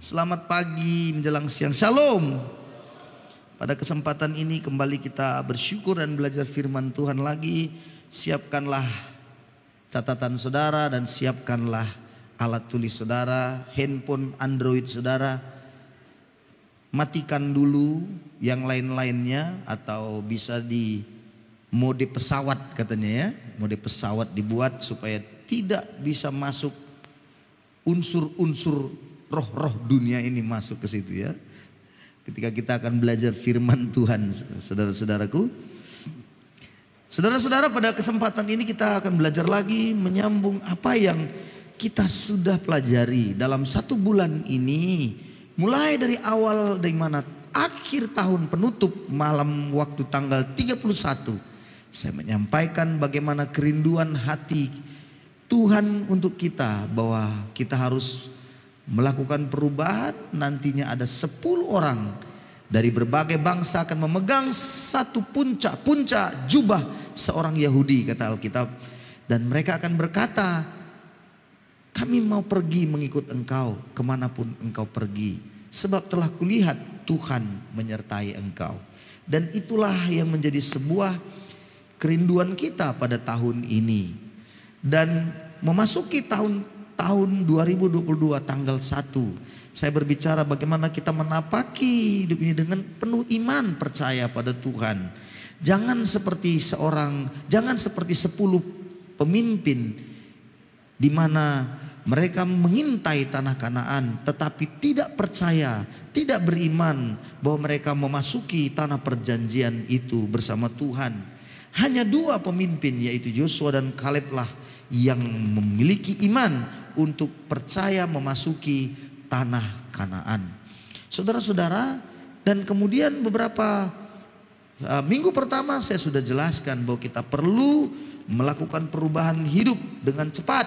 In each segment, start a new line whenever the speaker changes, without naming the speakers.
Selamat pagi menjelang siang. Shalom. Pada kesempatan ini kembali kita bersyukur dan belajar firman Tuhan lagi. Siapkanlah catatan saudara dan siapkanlah alat tulis saudara, handphone Android saudara. Matikan dulu yang lain-lainnya atau bisa di mode pesawat katanya ya. Mode pesawat dibuat supaya tidak bisa masuk unsur-unsur roh-roh dunia ini masuk ke situ ya. Ketika kita akan belajar firman Tuhan, saudara-saudaraku. Saudara-saudara, pada kesempatan ini kita akan belajar lagi menyambung apa yang kita sudah pelajari dalam 1 bulan ini. Mulai dari awal, dari mana akhir tahun penutup malam waktu tanggal 31. Saya menyampaikan bagaimana kerinduan hati Tuhan untuk kita, bahwa kita harus melakukan perubahan. Nantinya ada 10 orang dari berbagai bangsa akan memegang satu puncak jubah seorang Yahudi, kata Alkitab. Dan mereka akan berkata, kami mau pergi mengikut engkau kemanapun engkau pergi, sebab telah kulihat Tuhan menyertai engkau. Dan itulah yang menjadi sebuah kerinduan kita pada tahun ini. Dan memasuki tahun 2022 tanggal 1, saya berbicara bagaimana kita menapaki hidup ini dengan penuh iman percaya pada Tuhan. Jangan seperti 10 pemimpin di mana mereka mengintai tanah Kanaan tetapi tidak percaya, tidak beriman bahwa mereka memasuki tanah perjanjian itu bersama Tuhan. Hanya 2 pemimpin, yaitu Yosua dan Kaleb lah yang memiliki iman untuk percaya memasuki tanah Kanaan. Saudara-saudara, dan kemudian beberapa minggu pertama saya sudah jelaskan bahwa kita perlu melakukan perubahan hidup dengan cepat,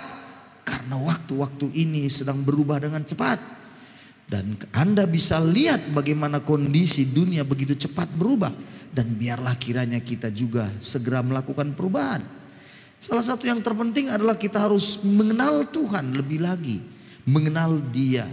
karena waktu-waktu ini sedang berubah dengan cepat. Dan Anda bisa lihat bagaimana kondisi dunia begitu cepat berubah, dan biarlah kiranya kita juga segera melakukan perubahan. Salah satu yang terpenting adalah kita harus mengenal Tuhan lebih lagi, mengenal Dia.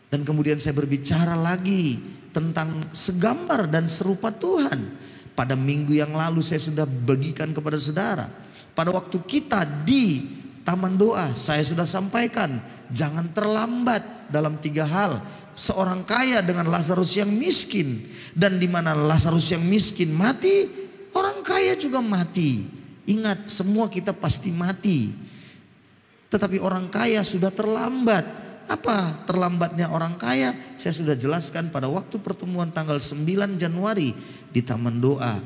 Dan kemudian saya berbicara lagi tentang segambar dan serupa Tuhan. Pada minggu yang lalu saya sudah bagikan kepada saudara. Pada waktu kita di Taman Doa, saya sudah sampaikan, jangan terlambat dalam 3 hal. Seorang kaya dengan Lazarus yang miskin, dan di mana Lazarus yang miskin mati, orang kaya juga mati. Ingat, semua kita pasti mati. Tetapi orang kaya sudah terlambat. Apa terlambatnya orang kaya? Saya sudah jelaskan pada waktu pertemuan tanggal 9 Januari di Taman Doa.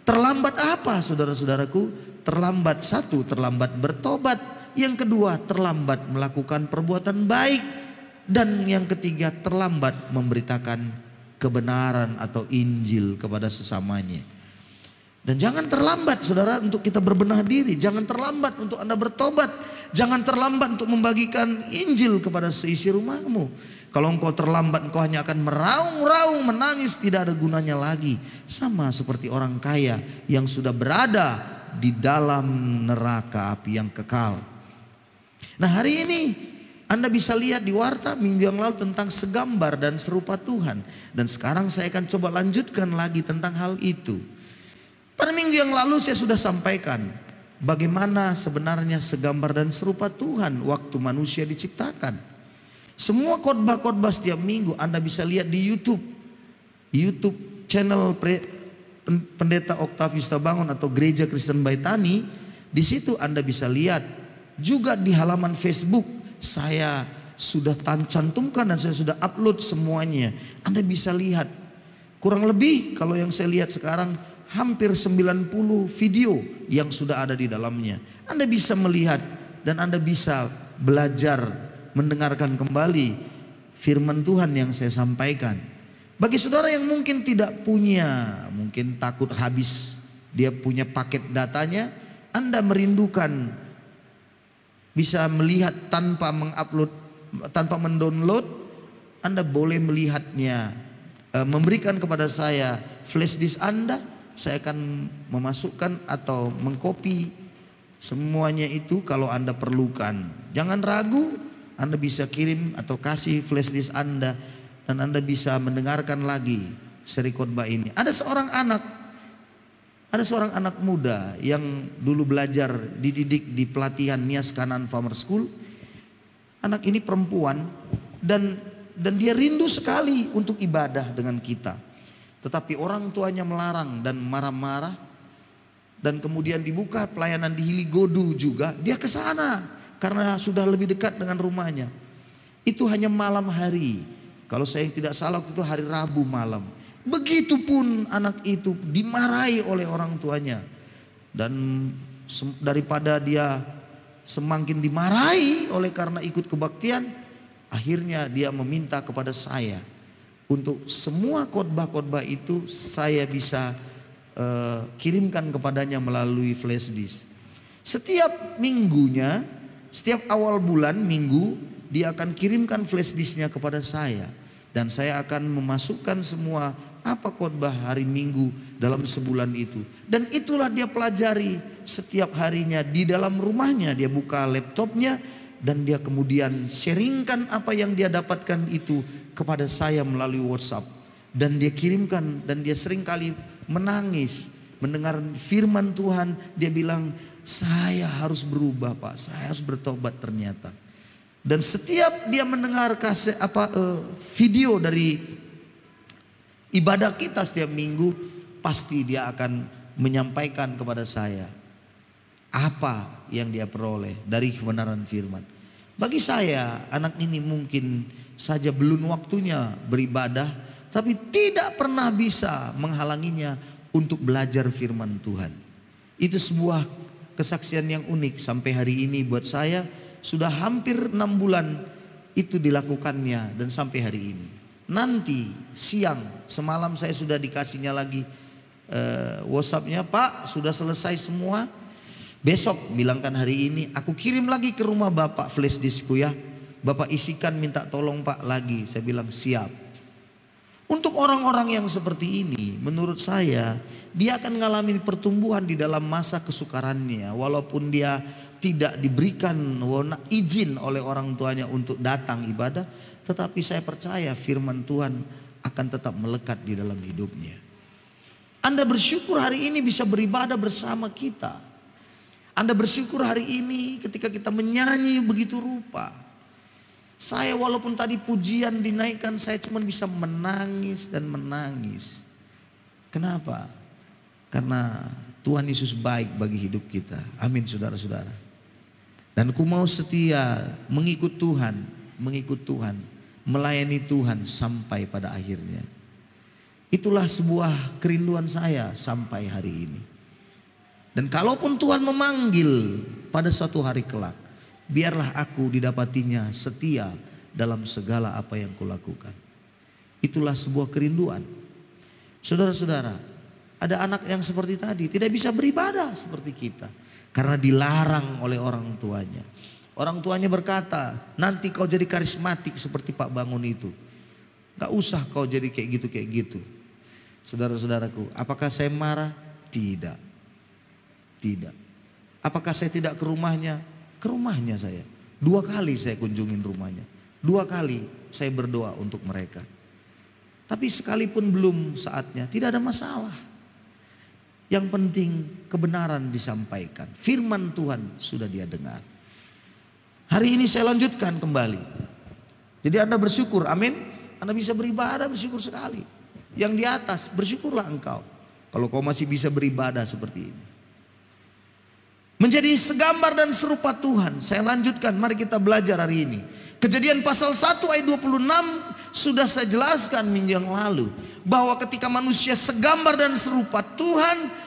Terlambat apa, saudara-saudaraku? Terlambat 1, terlambat bertobat. Yang kedua, terlambat melakukan perbuatan baik. Dan yang ketiga, terlambat memberitakan kebenaran atau Injil kepada sesamanya. Dan jangan terlambat saudara untuk kita berbenah diri. Jangan terlambat untuk Anda bertobat. Jangan terlambat untuk membagikan Injil kepada seisi rumahmu. Kalau engkau terlambat, engkau hanya akan meraung-raung, menangis, tidak ada gunanya lagi. Sama seperti orang kaya yang sudah berada di dalam neraka api yang kekal. Nah, hari ini Anda bisa lihat di warta minggu yang lalu tentang segambar dan serupa Tuhan. Dan sekarang saya akan coba lanjutkan lagi tentang hal itu. Pada minggu yang lalu saya sudah sampaikan bagaimana sebenarnya segambar dan serupa Tuhan waktu manusia diciptakan. Semua khotbah-khotbah setiap minggu Anda bisa lihat di YouTube channel Pendeta Octavius Tabangun atau Gereja Kristen Baitani. Di situ Anda bisa lihat, juga di halaman Facebook saya sudah cantumkan dan saya sudah upload semuanya. Anda bisa lihat, kurang lebih kalau yang saya lihat sekarang hampir 90 video yang sudah ada di dalamnya. Anda bisa melihat dan Anda bisa belajar mendengarkan kembali firman Tuhan yang saya sampaikan. Bagi saudara yang mungkin tidak punya, mungkin takut habis dia punya paket datanya, Anda merindukan bisa melihat tanpa mengupload, tanpa mendownload, Anda boleh melihatnya. Memberikan kepada saya flash disk Anda. Saya akan memasukkan atau mengcopy semuanya itu kalau Anda perlukan. Jangan ragu, Anda bisa kirim atau kasih flash disk Anda, dan Anda bisa mendengarkan lagi seri khotbah ini. Ada seorang anak muda yang dulu belajar dididik di pelatihan Nias Kanan Farmer School. Anak ini perempuan dan dia rindu sekali untuk ibadah dengan kita. Tetapi orang tuanya melarang dan marah-marah. Dan kemudian dibuka pelayanan di Hiligodu juga, dia ke sana karena sudah lebih dekat dengan rumahnya. Itu hanya malam hari. Kalau saya tidak salah itu hari Rabu malam. Begitupun anak itu dimarahi oleh orang tuanya. Dan daripada dia semakin dimarahi oleh karena ikut kebaktian, akhirnya dia meminta kepada saya untuk semua khotbah-khotbah itu saya bisa kirimkan kepadanya melalui flash disk. Setiap minggunya, setiap awal bulan minggu, dia akan kirimkan flash disknya kepada saya. Dan saya akan memasukkan semua apa khotbah hari Minggu dalam sebulan itu. Dan itulah dia pelajari setiap harinya di dalam rumahnya. Dia buka laptopnya dan dia kemudian sharingkan apa yang dia dapatkan itu kepada saya melalui WhatsApp. Dan dia kirimkan, dan dia seringkali menangis mendengar firman Tuhan. Dia bilang, saya harus berubah Pak, saya harus bertobat ternyata. Dan setiap dia mendengar video dari ibadah kita setiap minggu, pasti dia akan menyampaikan kepada saya apa yang dia peroleh dari kebenaran firman. Bagi saya, anak ini mungkin saja belum waktunya beribadah, tapi tidak pernah bisa menghalanginya untuk belajar firman Tuhan. Itu sebuah kesaksian yang unik sampai hari ini buat saya. Sudah hampir 6 bulan itu dilakukannya dan sampai hari ini. Nanti siang, semalam saya sudah dikasihnya lagi WhatsAppnya, Pak sudah selesai semua. Besok bilangkan hari ini aku kirim lagi ke rumah Bapak flash diskku ya. Bapak isikan, minta tolong Pak lagi. Saya bilang siap. Untuk orang-orang yang seperti ini, menurut saya dia akan mengalami pertumbuhan di dalam masa kesukarannya. Walaupun dia tidak diberikan izin oleh orang tuanya untuk datang ibadah, tetapi saya percaya firman Tuhan akan tetap melekat di dalam hidupnya. Anda bersyukur hari ini bisa beribadah bersama kita. Anda bersyukur hari ini ketika kita menyanyi begitu rupa. Saya walaupun tadi pujian dinaikkan, saya cuma bisa menangis dan menangis. Kenapa? Karena Tuhan Yesus baik bagi hidup kita. Amin saudara-saudara. Dan ku mau setia mengikut Tuhan, melayani Tuhan sampai pada akhirnya. Itulah sebuah kerinduan saya sampai hari ini. Dan kalaupun Tuhan memanggil pada suatu hari kelak, biarlah aku didapatinya setia dalam segala apa yang kulakukan. Itulah sebuah kerinduan. Saudara-saudara, ada anak yang seperti tadi tidak bisa beribadah seperti kita karena dilarang oleh orang tuanya. Orang tuanya berkata, nanti kau jadi karismatik seperti Pak Bangun itu. Gak usah kau jadi kayak gitu. Saudara-saudaraku, apakah saya marah? Tidak. Apakah saya tidak ke rumahnya? Ke rumahnya saya. 2 kali saya kunjungin rumahnya. 2 kali saya berdoa untuk mereka. Tapi sekalipun belum saatnya, tidak ada masalah. Yang penting kebenaran disampaikan. Firman Tuhan sudah dia dengar. Hari ini saya lanjutkan kembali. Jadi Anda bersyukur, amin. Anda bisa beribadah, bersyukur sekali. Yang di atas, bersyukurlah engkau. Kalau kau masih bisa beribadah seperti ini. Menjadi segambar dan serupa Tuhan. Saya lanjutkan, mari kita belajar hari ini. Kejadian pasal 1 ayat 26 sudah saya jelaskan minggu yang lalu. Bahwa ketika manusia segambar dan serupa Tuhan,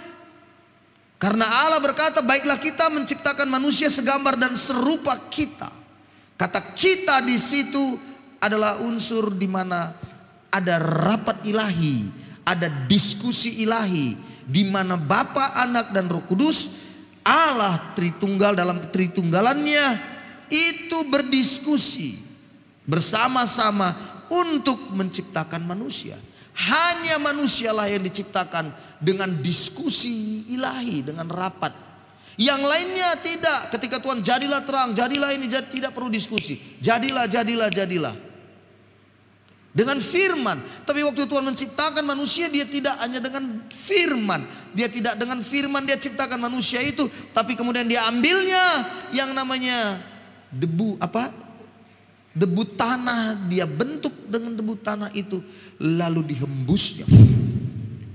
karena Allah berkata, baiklah kita menciptakan manusia segambar dan serupa kita. Kata kita di situ adalah unsur di mana ada rapat ilahi, ada diskusi ilahi, di mana Bapa, Anak dan Roh Kudus, Allah Tritunggal dalam Tritunggalannya itu berdiskusi bersama-sama untuk menciptakan manusia. Hanya manusialah yang diciptakan dengan diskusi ilahi, dengan rapat. Yang lainnya tidak. Ketika Tuhan jadilah terang, jadilah ini, tidak perlu diskusi. Jadilah, jadilah, jadilah. Dengan firman. Tapi waktu Tuhan menciptakan manusia, dia tidak hanya dengan firman. Dia tidak dengan firman dia ciptakan manusia itu. Tapi kemudian dia ambilnya yang namanya debu debu tanah. Dia bentuk dengan debu tanah itu. Lalu dihembusnya.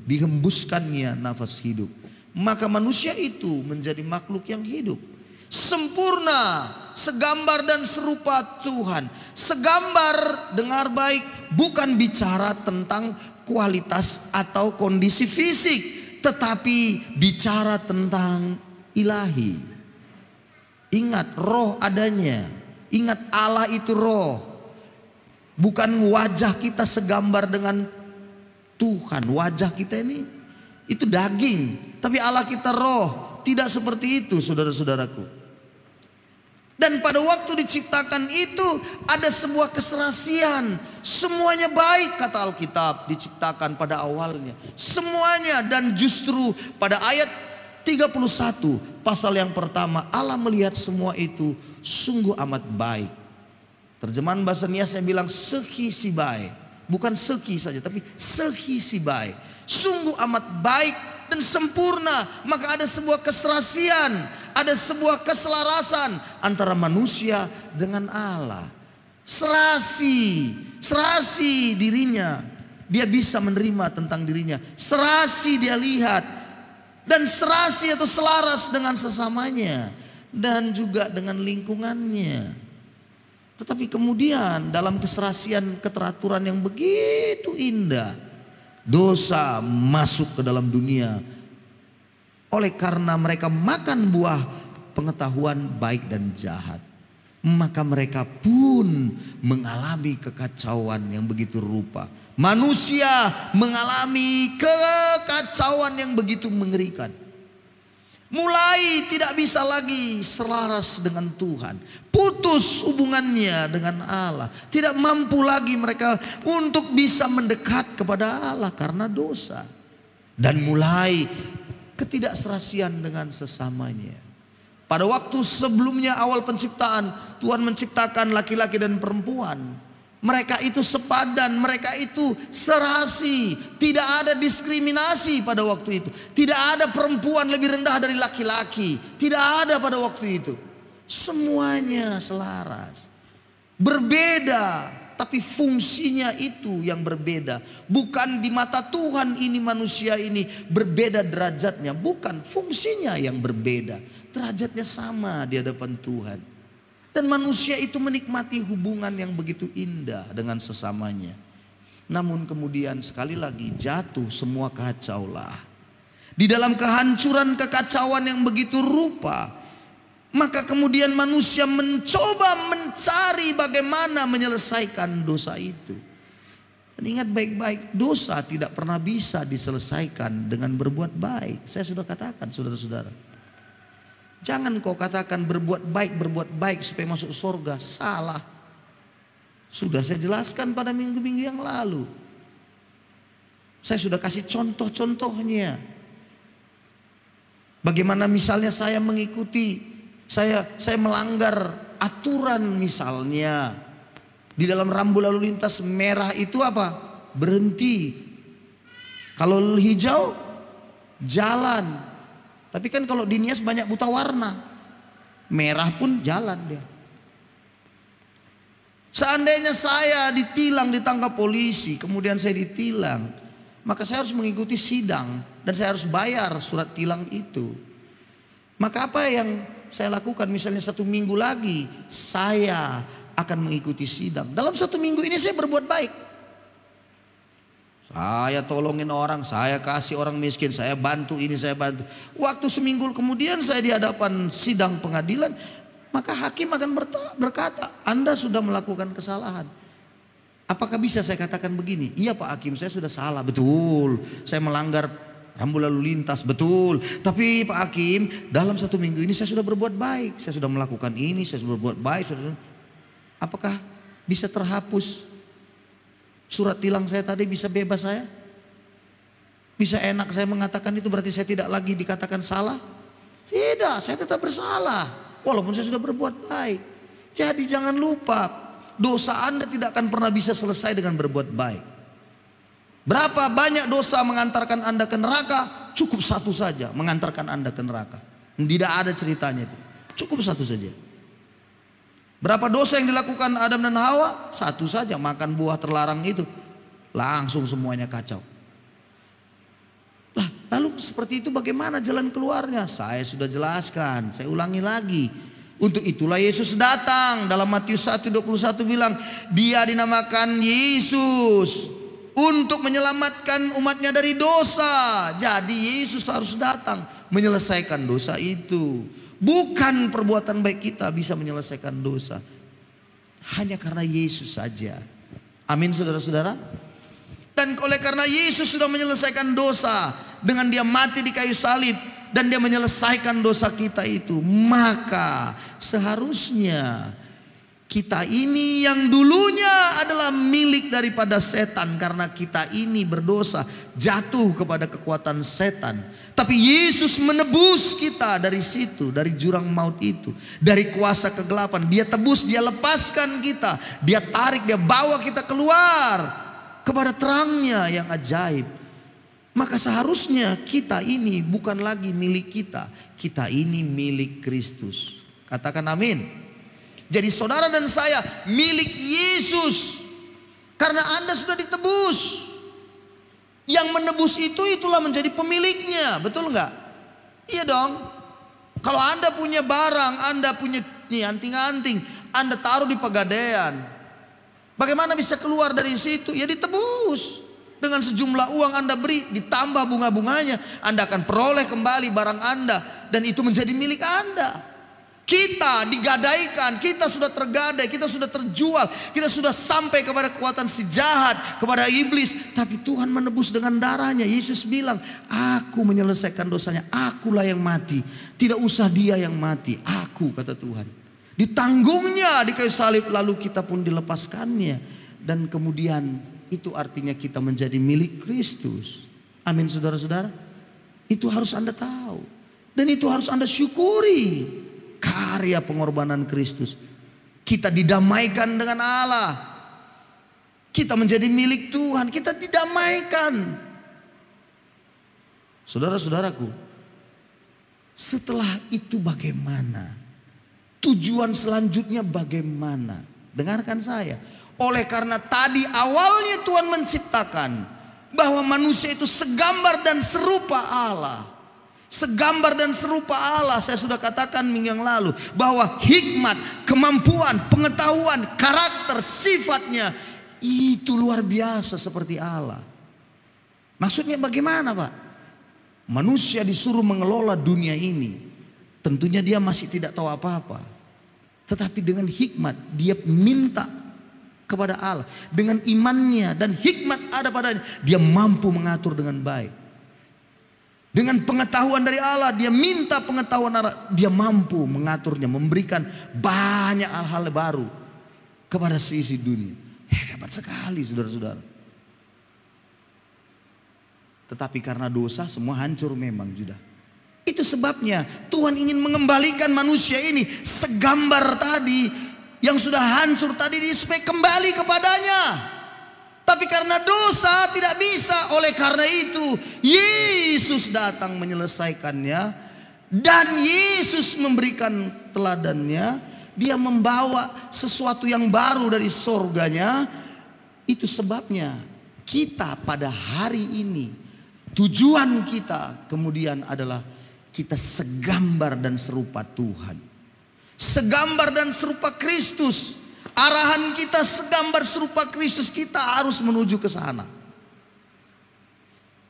Dihembuskannya nafas hidup. Maka manusia itu menjadi makhluk yang hidup. Sempurna, segambar dan serupa Tuhan. Segambar, dengar baik, bukan bicara tentang kualitas atau kondisi fisik, tetapi bicara tentang ilahi. Ingat, roh adanya. Ingat, Allah itu roh. Bukan wajah kita segambar dengan Tuhan. Wajah kita ini itu daging, tapi Allah kita roh. Tidak seperti itu, saudara-saudaraku. Dan pada waktu diciptakan itu ada sebuah keserasian. Semuanya baik kata Alkitab diciptakan pada awalnya. Semuanya, dan justru pada ayat 31 pasal yang pertama, Allah melihat semua itu sungguh amat baik. Terjemahan bahasa Niasnya bilang sehi si baik. Bukan seki saja, tapi sehi si baik. Sungguh amat baik dan sempurna. Maka ada sebuah keserasian, ada sebuah keselarasan antara manusia dengan Allah. Serasi dirinya. Dia bisa menerima tentang dirinya. Serasi dia lihat. Dan serasi atau selaras dengan sesamanya. Dan juga dengan lingkungannya. Tetapi kemudian dalam keserasian keteraturan yang begitu indah, dosa masuk ke dalam dunia. Oleh karena mereka makan buah pengetahuan baik dan jahat, maka mereka pun mengalami kekacauan yang begitu rupa. Manusia mengalami kekacauan yang begitu mengerikan. Mulai tidak bisa lagi selaras dengan Tuhan. Putus hubungannya dengan Allah. Tidak mampu lagi mereka untuk bisa mendekat kepada Allah karena dosa. Dan mulai ketidakserasian dengan sesamanya. Pada waktu sebelumnya awal penciptaan, Tuhan menciptakan laki-laki dan perempuan. Mereka itu sepadan, mereka itu serasi. Tidak ada diskriminasi pada waktu itu. Tidak ada perempuan lebih rendah dari laki-laki. Tidak ada pada waktu itu. Semuanya selaras. Berbeda, tapi fungsinya itu yang berbeda. Bukan di mata Tuhan ini manusia ini berbeda derajatnya. Bukan, fungsinya yang berbeda. Derajatnya sama di hadapan Tuhan. Dan manusia itu menikmati hubungan yang begitu indah dengan sesamanya. Namun kemudian sekali lagi jatuh semua kacaulah. Di dalam kehancuran kekacauan yang begitu rupa, maka kemudian manusia mencoba mencari bagaimana menyelesaikan dosa itu. Dan ingat baik-baik, dosa tidak pernah bisa diselesaikan dengan berbuat baik. Saya sudah katakan saudara-saudara. Jangan kau katakan berbuat baik supaya masuk surga. Salah. Sudah saya jelaskan pada minggu-minggu yang lalu. Saya sudah kasih contoh-contohnya. Bagaimana misalnya saya mengikuti, saya melanggar aturan misalnya. Di dalam rambu lalu lintas merah itu apa? Berhenti. Kalau hijau, jalan. Tapi kan kalau di Nias banyak buta warna. Merah pun jalan dia. Seandainya saya ditilang, ditangkap polisi, kemudian saya ditilang, maka saya harus mengikuti sidang. Dan saya harus bayar surat tilang itu. Maka apa yang saya lakukan? Misalnya 1 minggu lagi saya akan mengikuti sidang. Dalam 1 minggu ini saya berbuat baik. Saya tolongin orang, saya kasih orang miskin, saya bantu ini, saya bantu. Waktu seminggu kemudian saya di hadapan sidang pengadilan, maka hakim akan berkata, Anda sudah melakukan kesalahan. Apakah bisa saya katakan begini? Iya Pak Hakim, saya sudah salah, betul. Saya melanggar rambu lalu lintas, betul. Tapi Pak Hakim, dalam 1 minggu ini saya sudah berbuat baik. Saya sudah melakukan ini, saya sudah berbuat baik. Apakah bisa terhapus surat tilang saya tadi, bisa bebas saya? Bisa enak saya mengatakan itu berarti saya tidak lagi dikatakan salah? Tidak, saya tetap bersalah walaupun saya sudah berbuat baik. Jadi jangan lupa, dosa Anda tidak akan pernah bisa selesai dengan berbuat baik. Berapa banyak dosa mengantarkan Anda ke neraka? Cukup satu saja mengantarkan Anda ke neraka. Tidak ada ceritanya itu. Cukup satu saja. Berapa dosa yang dilakukan Adam dan Hawa? Satu saja, makan buah terlarang itu. Langsung semuanya kacau. Lah, lalu seperti itu bagaimana jalan keluarnya? Saya sudah jelaskan, saya ulangi lagi. Untuk itulah Yesus datang. Dalam Matius 1:21 bilang, Dia dinamakan Yesus untuk menyelamatkan umatnya dari dosa. Jadi Yesus harus datang menyelesaikan dosa itu. Bukan perbuatan baik kita bisa menyelesaikan dosa. Hanya karena Yesus saja. Amin saudara-saudara. Dan oleh karena Yesus sudah menyelesaikan dosa dengan Dia mati di kayu salib dan Dia menyelesaikan dosa kita itu, maka seharusnya kita ini yang dulunya adalah milik daripada setan, karena kita ini berdosa jatuh kepada kekuatan setan. Tapi Yesus menebus kita dari situ, dari jurang maut itu, dari kuasa kegelapan. Dia tebus, Dia lepaskan kita, Dia tarik, Dia bawa kita keluar kepada terangnya yang ajaib. Maka seharusnya kita ini bukan lagi milik kita. Kita ini milik Kristus. Katakan amin. Jadi saudara dan saya milik Yesus. Karena Anda sudah ditebus. Yang menebus itu itulah menjadi pemiliknya. Betul enggak? Iya dong. Kalau Anda punya barang, Anda punya nih anting-anting, Anda taruh di Pegadaian. Bagaimana bisa keluar dari situ? Ya ditebus. Dengan sejumlah uang Anda beri, ditambah bunga-bunganya, Anda akan peroleh kembali barang Anda. Dan itu menjadi milik Anda. Kita digadaikan, kita sudah tergadai, kita sudah terjual, kita sudah sampai kepada kekuatan si jahat, kepada iblis. Tapi Tuhan menebus dengan darahnya. Yesus bilang, aku menyelesaikan dosanya, akulah yang mati. Tidak usah dia yang mati, aku, kata Tuhan. Ditanggungnya di kayu salib, lalu kita pun dilepaskannya. Dan kemudian itu artinya kita menjadi milik Kristus. Amin saudara-saudara. Itu harus Anda tahu. Dan itu harus Anda syukuri. Karya pengorbanan Kristus. Kita didamaikan dengan Allah. Kita menjadi milik Tuhan. Kita didamaikan. Saudara-saudaraku, setelah itu bagaimana? Tujuan selanjutnya bagaimana? Dengarkan saya. Oleh karena tadi awalnya Tuhan menciptakan bahwa manusia itu segambar dan serupa Allah. Segambar dan serupa Allah. Saya sudah katakan minggu yang lalu bahwa hikmat, kemampuan, pengetahuan, karakter, sifatnya itu luar biasa seperti Allah. Maksudnya bagaimana Pak? Manusia disuruh mengelola dunia ini. Tentunya dia masih tidak tahu apa-apa. Tetapi dengan hikmat dia minta kepada Allah. Dengan imannya dan hikmat ada padanya, dia mampu mengatur dengan baik. Dengan pengetahuan dari Allah, dia minta pengetahuan Allah, dia mampu mengaturnya, memberikan banyak hal-hal baru kepada seisi dunia. Hebat sekali saudara-saudara. Tetapi karena dosa semua hancur memang sudah. Itu sebabnya Tuhan ingin mengembalikan manusia ini segambar tadi yang sudah hancur tadi, supaya kembali kepadanya. Tapi karena dosa tidak bisa. Oleh karena itu Yesus datang menyelesaikannya. Dan Yesus memberikan teladannya. Dia membawa sesuatu yang baru dari sorganya. Itu sebabnya kita pada hari ini, tujuan kita kemudian adalah kita segambar dan serupa Tuhan. Segambar dan serupa Kristus. Arahan kita segambar serupa Kristus, kita harus menuju ke sana.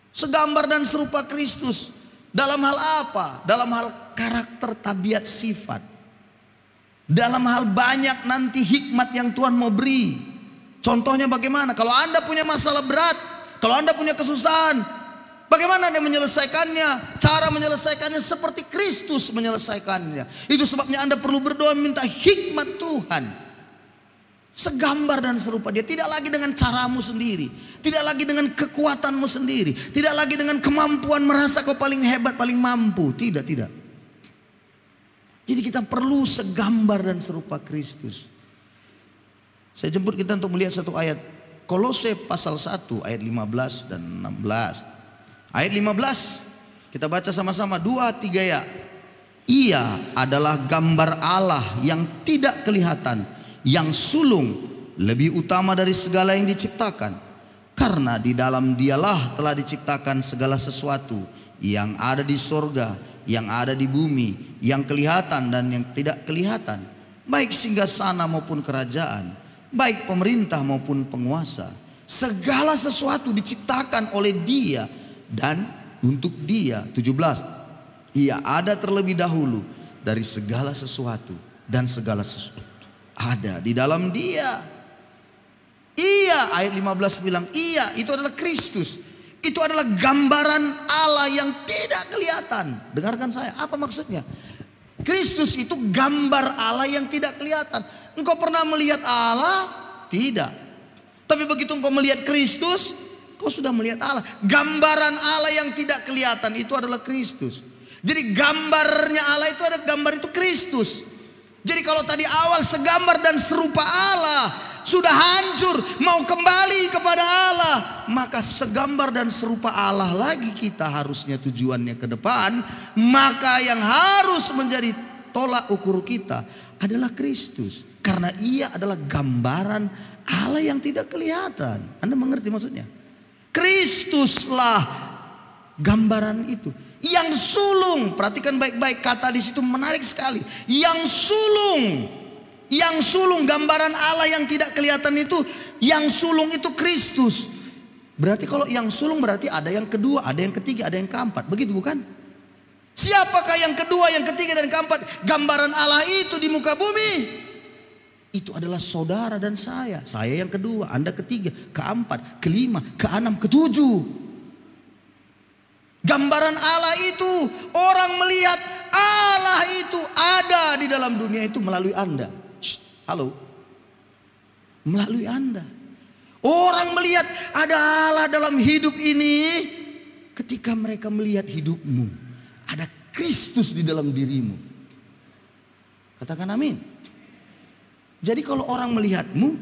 Segambar dan serupa Kristus. Dalam hal apa? Dalam hal karakter, tabiat, sifat. Dalam hal banyak nanti hikmat yang Tuhan mau beri. Contohnya bagaimana? Kalau Anda punya masalah berat, kalau Anda punya kesusahan, bagaimana Anda menyelesaikannya? Cara menyelesaikannya seperti Kristus menyelesaikannya. Itu sebabnya Anda perlu berdoa minta hikmat Tuhan. Segambar dan serupa dia. Tidak lagi dengan caramu sendiri. Tidak lagi dengan kekuatanmu sendiri. Tidak lagi dengan kemampuan merasa kau paling hebat, paling mampu. Tidak, tidak. Jadi kita perlu segambar dan serupa Kristus. Saya jemput kita untuk melihat satu ayat. Kolose pasal 1 ayat 15 dan 16. Ayat 15 kita baca sama-sama, 2, 3 ya. Ia adalah gambar Allah yang tidak kelihatan, yang sulung, lebih utama dari segala yang diciptakan. Karena di dalam Dialah telah diciptakan segala sesuatu, yang ada di sorga, yang ada di bumi, yang kelihatan dan yang tidak kelihatan, baik singgasana maupun kerajaan, baik pemerintah maupun penguasa. Segala sesuatu diciptakan oleh Dia dan untuk Dia. 17. Ia ada terlebih dahulu dari segala sesuatu, dan segala sesuatu ada di dalam Dia. Ia, ayat 15 bilang, Ia itu adalah Kristus. Itu adalah gambaran Allah yang tidak kelihatan. Dengarkan saya, apa maksudnya? Kristus itu gambar Allah yang tidak kelihatan. Engkau pernah melihat Allah? Tidak. Tapi begitu engkau melihat Kristus, kau sudah melihat Allah. Gambaran Allah yang tidak kelihatan itu adalah Kristus. Jadi gambarnya Allah itu ada, gambar itu Kristus. Jadi kalau tadi awal segambar dan serupa Allah sudah hancur, mau kembali kepada Allah, maka segambar dan serupa Allah lagi kita harusnya tujuannya ke depan. Maka yang harus menjadi tolak ukur kita adalah Kristus, karena Ia adalah gambaran Allah yang tidak kelihatan. Anda mengerti maksudnya? Kristuslah gambaran itu. Yang sulung, perhatikan baik-baik, kata di situ menarik sekali. Yang sulung gambaran Allah yang tidak kelihatan itu, yang sulung itu Kristus. Berarti kalau yang sulung berarti ada yang kedua, ada yang ketiga, ada yang keempat. Begitu bukan? Siapakah yang kedua, yang ketiga dan keempat? Gambaran Allah itu di muka bumi. Itu adalah saudara dan saya. Saya yang kedua, Anda ketiga, keempat, kelima, keenam, ketujuh. Gambaran Allah itu, orang melihat Allah itu ada di dalam dunia itu melalui Anda. Halo, melalui Anda. Orang melihat ada Allah dalam hidup ini ketika mereka melihat hidupmu. Ada Kristus di dalam dirimu. Katakan amin. Jadi kalau orang melihatmu,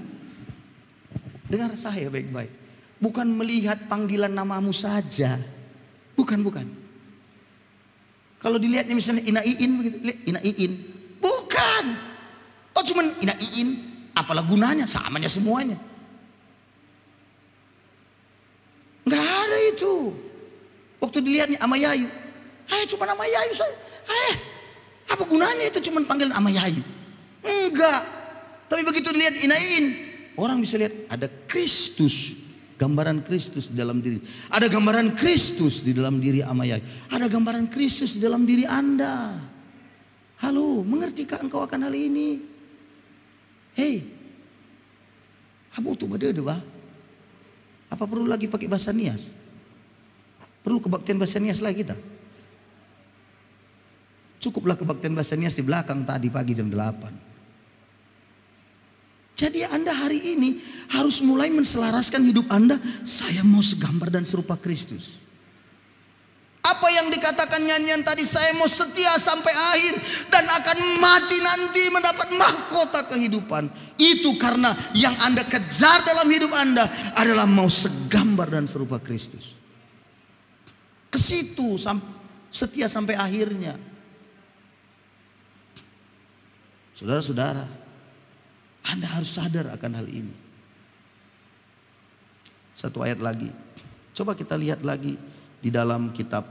dengar saya baik-baik, bukan melihat panggilan namamu saja. Bukan. Kalau dilihatnya misalnya Ina Iin begitu, Ina Iin. Bukan. Oh cuman Ina Iin, apalah gunanya? Samanya semuanya. Enggak ada itu. Waktu dilihatnya sama Yayu, cuma nama Yayu saya. Apa gunanya itu cuman panggilan sama Yayu? Enggak. Tapi begitu dilihat Ina Iin, orang bisa lihat ada Kristus. Gambaran Kristus di dalam diri. Ada gambaran Kristus di dalam diri Amayai. Ada gambaran Kristus di dalam diri Anda. Halo, mengertikah engkau akan hal ini? Hei, abu tuh beda bah. Apa perlu lagi pakai bahasa nias? Perlu kebaktian bahasa nias lagi kita? Cukuplah kebaktian bahasa nias di belakang tadi pagi jam 8. Jadi Anda hari ini harus mulai menselaraskan hidup Anda. Saya mau segambar dan serupa Kristus. Apa yang dikatakan nyanyian tadi, saya mau setia sampai akhir dan akan mati nanti mendapat mahkota kehidupan. Itu karena yang Anda kejar dalam hidup Anda adalah mau segambar dan serupa Kristus. Ke situ setia sampai akhirnya. Saudara-saudara, Anda harus sadar akan hal ini. Satu ayat lagi. Coba kita lihat lagi di dalam kitab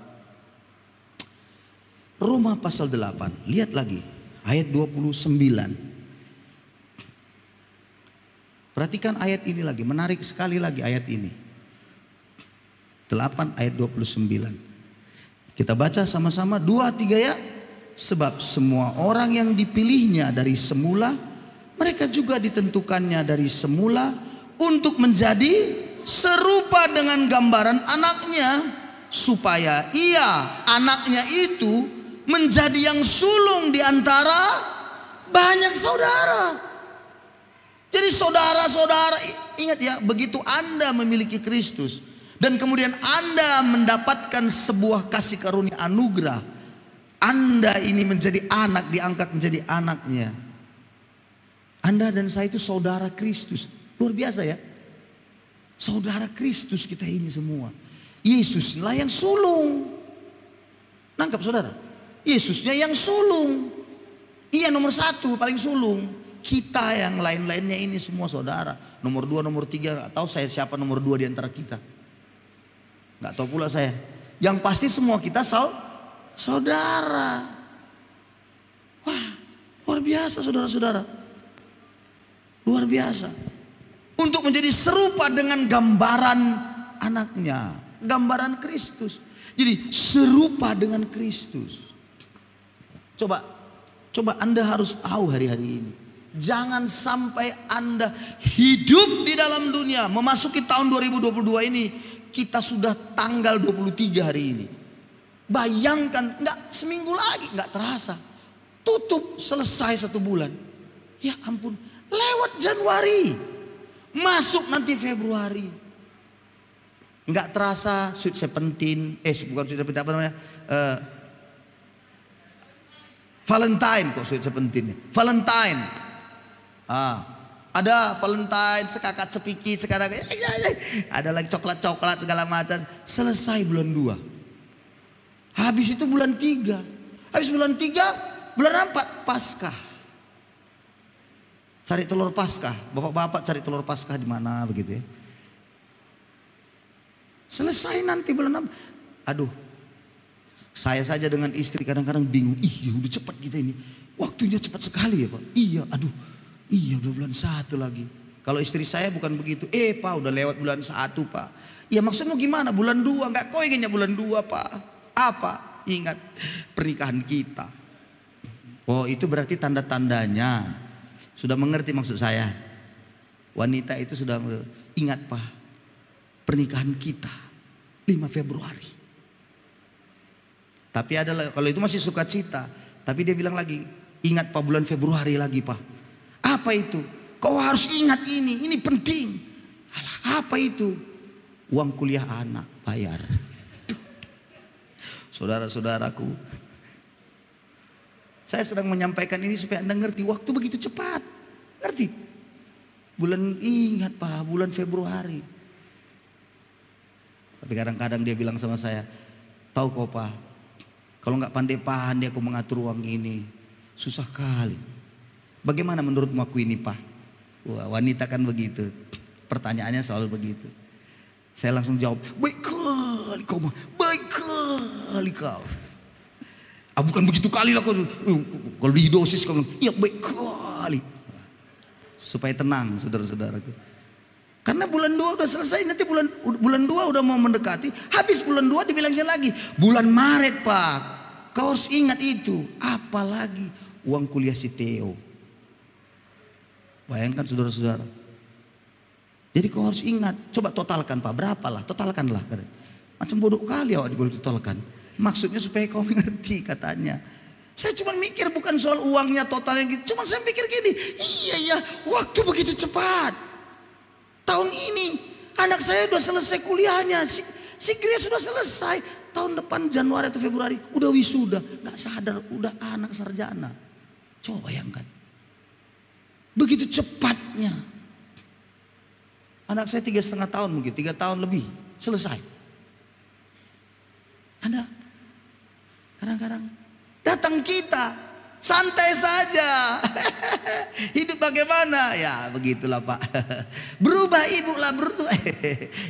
Roma pasal 8. Lihat lagi ayat 29. Perhatikan ayat ini lagi. Menarik sekali lagi ayat ini. 8 ayat 29. Kita baca sama-sama 2, 3 ya. Sebab semua orang yang dipilihnya dari semula, mereka juga ditentukannya dari semula untuk menjadi serupa dengan gambaran anaknya, supaya ia, anaknya itu, menjadi yang sulung di antara banyak saudara. Jadi saudara-saudara, ingat ya, begitu Anda memiliki Kristus dan kemudian Anda mendapatkan sebuah kasih karunia anugerah, Anda ini menjadi anak, diangkat menjadi anaknya. Anda dan saya itu saudara Kristus. Luar biasa ya. Saudara Kristus kita ini semua. Yesuslah yang sulung. Nangkap saudara? Yesusnya yang sulung. Iya nomor 1 paling sulung. Kita yang lain-lainnya ini semua saudara. Nomor 2, nomor 3 gak tahu saya siapa nomor 2 di antara kita. Gak tahu pula saya. Yang pasti semua kita saudara. Wah, luar biasa saudara-saudara. Luar biasa. Untuk menjadi serupa dengan gambaran anaknya. Gambaran Kristus. Jadi serupa dengan Kristus. Coba Anda harus tahu hari-hari ini. Jangan sampai Anda hidup di dalam dunia. Memasuki tahun 2022 ini. Kita sudah tanggal 23 hari ini. Bayangkan, nggak seminggu lagi, nggak terasa. Tutup, selesai 1 bulan. Ya ampun, lewat Januari. Masuk nanti Februari. Nggak terasa Sweet Seventeen. Bukan Sweet Seventeen, apa namanya? Valentine kok Sweet Seventeen. Valentine. Ada Valentine, sekakak cepiki, sekarang ada lagi coklat-coklat segala macam. Selesai bulan 2. Habis itu bulan 3. Habis bulan 3, bulan 4 Paskah. Cari telur Paskah. Bapak-bapak cari telur Paskah di mana begitu ya. Selesai nanti bulan 6. Aduh. Saya saja dengan istri kadang-kadang bingung. Ya udah cepat kita ini. Waktunya cepat sekali ya Pak. Iya, aduh. Iya udah bulan 1 lagi. Kalau istri saya bukan begitu. Pak udah lewat bulan 1 Pak. Ya maksudmu gimana? Bulan 2. Enggak kau ingatnya bulan 2 Pak. Apa? Ingat pernikahan kita. Oh itu berarti tanda-tandanya. Sudah mengerti maksud saya. Wanita itu sudah ingat Pak. Pernikahan kita 5 Februari. Tapi adalah kalau itu masih sukacita. Tapi dia bilang lagi. Ingat Pak bulan Februari lagi Pak. Apa itu? Kau harus ingat ini penting. Alah, apa itu? Uang kuliah anak bayar. Saudara-saudaraku, saya sedang menyampaikan ini supaya Anda ngerti waktu begitu cepat. Ngerti? Ingat Pak, bulan Februari. Tapi kadang-kadang dia bilang sama saya, tahu kok Pak, kalau nggak pandai-pandai aku mengatur uang ini, susah kali. Bagaimana menurutmu aku ini Pak? Wah, wanita kan begitu. Pertanyaannya selalu begitu. Saya langsung jawab, baik kali kau mah, baik kali kau. Bukan begitu kali lah kau. Kalau didosis kau bilang, iya baik kali. Supaya tenang saudara-saudaraku. Karena bulan 2 udah selesai, nanti bulan 2 udah mau mendekati. Habis bulan 2 dibilangnya lagi, bulan Maret Pak. Kau harus ingat itu. Apalagi uang kuliah si Theo. Bayangkan saudara-saudara. Jadi kau harus ingat. Coba totalkan Pak. Berapalah? Totalkanlah. Macam bodoh kali awak boleh totalkan. Maksudnya supaya kau mengerti katanya. Saya cuma mikir bukan soal uangnya totalnya gitu. Cuma saya pikir gini. Iya ya. Waktu begitu cepat. Tahun ini. Anak saya udah selesai kuliahnya. Si Grace sudah selesai. Tahun depan Januari atau Februari. Udah wisuda. Gak sadar. Udah anak sarjana. Coba bayangkan. Begitu cepatnya. Anak saya 3,5 tahun mungkin. 3 tahun lebih. Selesai. Anda kadang-kadang datang kita. Santai saja. Hidup bagaimana? Ya begitulah Pak. Berubah ibu lah berubah.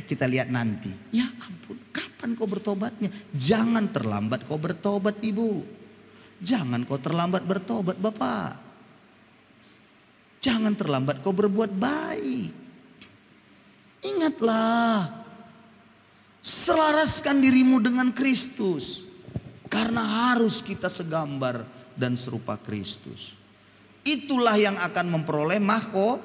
Kita lihat nanti. Ya ampun. Kapan kau bertobatnya? Jangan terlambat kau bertobat ibu. Jangan kau terlambat bertobat Bapak. Jangan terlambat kau berbuat baik. Ingatlah. Selaraskan dirimu dengan Kristus. Karena harus kita segambar dan serupa Kristus. Itulah yang akan memperoleh mahkota.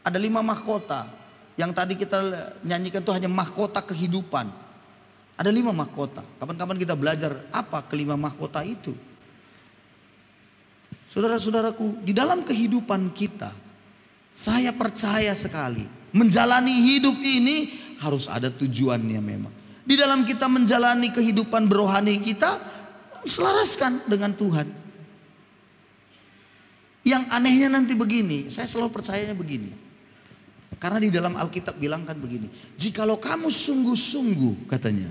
Ada 5 mahkota. Yang tadi kita nyanyikan itu hanya mahkota kehidupan. Ada 5 mahkota. Kapan-kapan kita belajar apa ke-5 mahkota itu. Saudara-saudaraku, di dalam kehidupan kita, saya percaya sekali, menjalani hidup ini harus ada tujuannya memang. Di dalam kita menjalani kehidupan berohani kita, selaraskan dengan Tuhan. Yang anehnya nanti begini, saya selalu percayanya begini. Karena di dalam Alkitab bilang kan begini, jikalau kamu sungguh-sungguh katanya.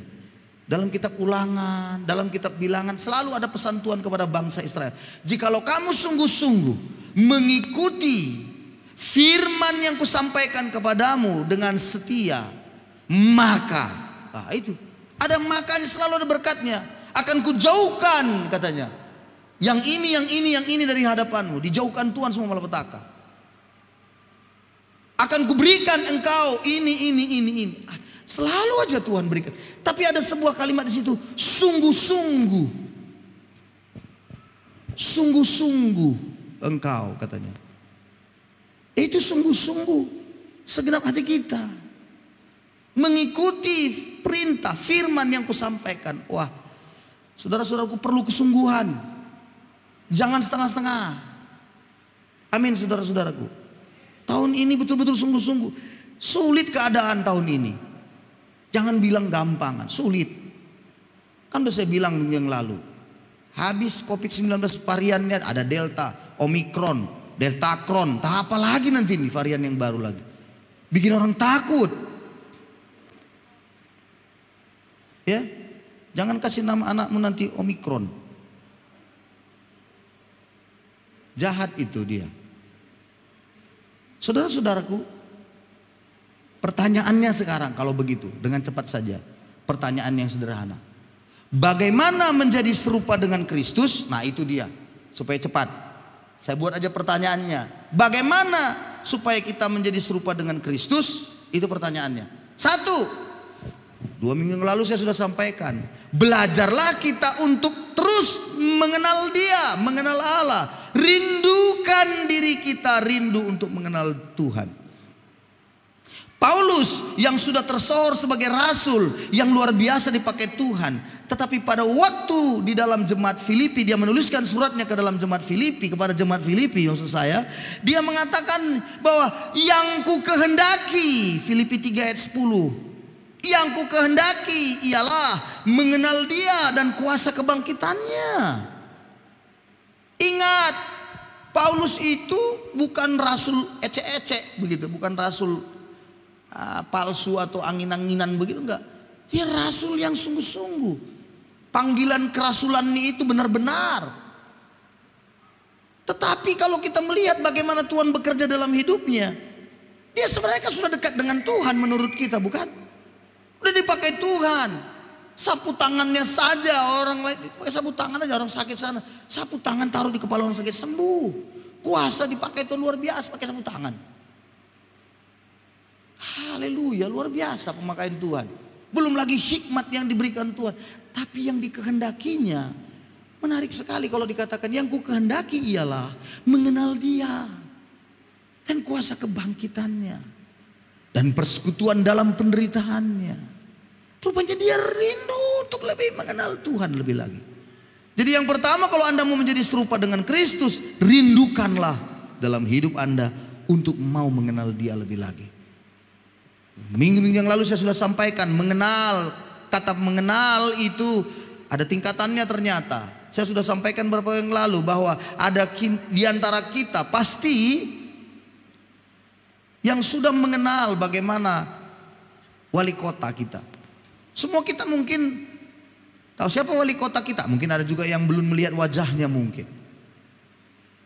Dalam kitab Ulangan, dalam kitab Bilangan selalu ada pesan Tuhan kepada bangsa Israel. Jikalau kamu sungguh-sungguh mengikuti firman yang kusampaikan kepadamu dengan setia, maka, itu ada makanya, selalu ada berkatnya. Akan kujauhkan katanya yang ini dari hadapanmu. Dijauhkan Tuhan semua malapetaka. Akan kuberikan engkau ini. Selalu aja Tuhan berikan. Tapi ada sebuah kalimat di situ, sungguh-sungguh. Sungguh-sungguh engkau katanya. Itu sungguh-sungguh segenap hati kita mengikuti perintah firman yang kusampaikan. Wah, saudara-saudaraku, perlu kesungguhan. Jangan setengah-setengah. Amin, saudara-saudaraku. Tahun ini betul-betul sungguh-sungguh. Sulit keadaan tahun ini. Jangan bilang gampangan, sulit. Kan udah saya bilang minggu yang lalu. Habis COVID-19 variannya ada Delta, Omikron, Deltacron, tak apa lagi nanti nih varian yang baru lagi. Bikin orang takut. Ya, jangan kasih nama anakmu nanti Omikron. Jahat itu dia. Saudara-saudaraku, pertanyaannya sekarang kalau begitu, dengan cepat saja. Pertanyaan yang sederhana. Bagaimana menjadi serupa dengan Kristus? Nah itu dia, supaya cepat. Saya buat aja pertanyaannya. Bagaimana supaya kita menjadi serupa dengan Kristus? Itu pertanyaannya. 1. 2 minggu yang lalu saya sudah sampaikan. Belajarlah kita untuk terus mengenal Dia, mengenal Allah. Rindukan diri kita, rindu untuk mengenal Tuhan. Paulus yang sudah tersohor sebagai rasul yang luar biasa dipakai Tuhan, tetapi pada waktu di dalam jemaat Filipi, dia menuliskan suratnya ke dalam jemaat Filipi, kepada jemaat Filipi maksud saya, dia mengatakan bahwa yang ku kehendaki, Filipi 3 ayat 10, yang ku kehendaki ialah mengenal Dia dan kuasa kebangkitannya. Ingat, Paulus itu bukan rasul ecek-ecek begitu, bukan rasul palsu atau angin-anginan begitu, enggak. Dia rasul yang sungguh-sungguh. Panggilan kerasulannya itu benar-benar. Tetapi kalau kita melihat bagaimana Tuhan bekerja dalam hidupnya, dia sebenarnya sudah dekat dengan Tuhan menurut kita, bukan? Udah dipakai Tuhan. Sapu tangannya saja, orang lain pakai sapu tangan aja, orang sakit sana, sapu tangan taruh di kepala orang sakit, sembuh. Kuasa dipakai itu luar biasa, pakai sapu tangan. Haleluya, luar biasa pemakaian Tuhan. Belum lagi hikmat yang diberikan Tuhan, tapi yang dikehendakinya menarik sekali. Kalau dikatakan yang ku kehendaki ialah mengenal Dia dan kuasa kebangkitannya dan persekutuan dalam penderitaannya. Rupanya dia rindu untuk lebih mengenal Tuhan lebih lagi. Jadi yang pertama, kalau Anda mau menjadi serupa dengan Kristus, rindukanlah dalam hidup Anda untuk mau mengenal Dia lebih lagi. Minggu-minggu yang lalu saya sudah sampaikan, mengenal, kata mengenal itu ada tingkatannya ternyata. Saya sudah sampaikan beberapa yang lalu bahwa ada di antara kita pasti yang sudah mengenal bagaimana wali kota kita. Semua kita mungkin tahu siapa wali kota kita. Mungkin ada juga yang belum melihat wajahnya mungkin.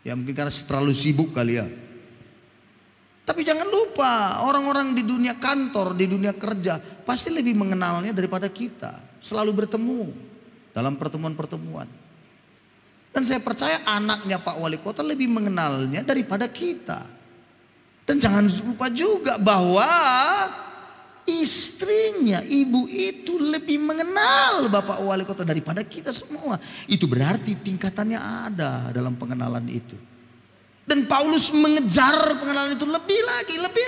Ya mungkin karena terlalu sibuk kali ya. Tapi jangan lupa, orang-orang di dunia kantor, di dunia kerja pasti lebih mengenalnya daripada kita. Selalu bertemu dalam pertemuan-pertemuan. Dan saya percaya anaknya Pak Wali Kota lebih mengenalnya daripada kita. Dan jangan lupa juga bahwa istrinya, ibu itu lebih mengenal Bapak Wali Kota daripada kita semua. Itu berarti tingkatannya ada dalam pengenalan itu. Dan Paulus mengejar pengenalan itu lebih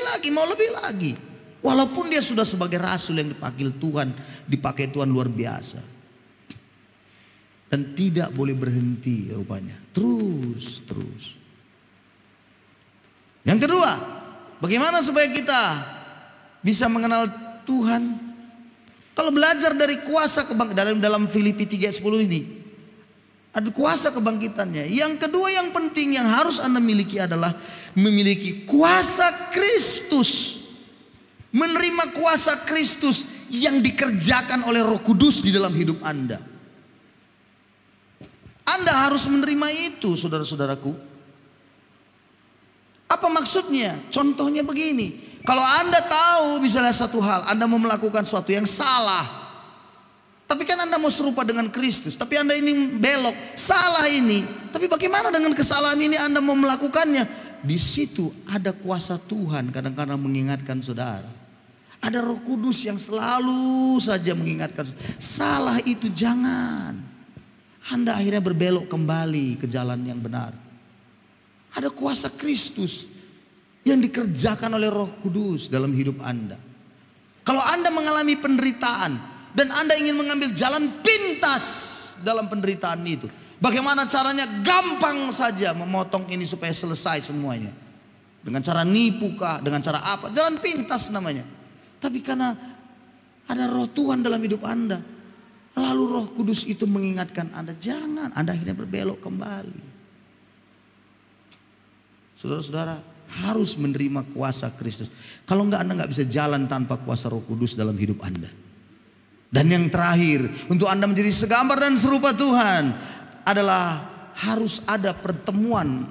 lagi, mau lebih lagi. Walaupun dia sudah sebagai rasul yang dipakai Tuhan luar biasa. Dan tidak boleh berhenti rupanya. Terus. Yang kedua, bagaimana supaya kita bisa mengenal Tuhan? Kalau belajar dari kuasa kebangkitan dalam Filipi 3 ayat 10 ini, ada kuasa kebangkitannya. Yang kedua yang penting yang harus Anda miliki adalah memiliki kuasa Kristus. Menerima kuasa Kristus yang dikerjakan oleh Roh Kudus di dalam hidup Anda. Anda harus menerima itu, saudara-saudaraku. Apa maksudnya? Contohnya begini. Kalau Anda tahu misalnya satu hal, Anda mau melakukan sesuatu yang salah. Tapi kan Anda mau serupa dengan Kristus, tapi Anda ini belok, salah ini. Tapi bagaimana dengan kesalahan ini Anda mau melakukannya? Di situ ada kuasa Tuhan kadang-kadang mengingatkan saudara. Ada Roh Kudus yang selalu saja mengingatkan. Salah itu jangan. Anda akhirnya berbelok kembali ke jalan yang benar. Ada kuasa Kristus yang dikerjakan oleh Roh Kudus dalam hidup Anda. Kalau Anda mengalami penderitaan dan Anda ingin mengambil jalan pintas dalam penderitaan itu, bagaimana caranya? Gampang saja memotong ini supaya selesai semuanya. Dengan cara nipu kah? Dengan cara apa? Jalan pintas namanya. Tapi karena ada Roh Tuhan dalam hidup Anda, lalu Roh Kudus itu mengingatkan Anda, jangan. Anda akhirnya berbelok kembali. Saudara-saudara harus menerima kuasa Kristus. Kalau enggak, Anda enggak bisa jalan tanpa kuasa Roh Kudus dalam hidup Anda. Dan yang terakhir, untuk Anda menjadi segambar dan serupa Tuhan adalah harus ada pertemuan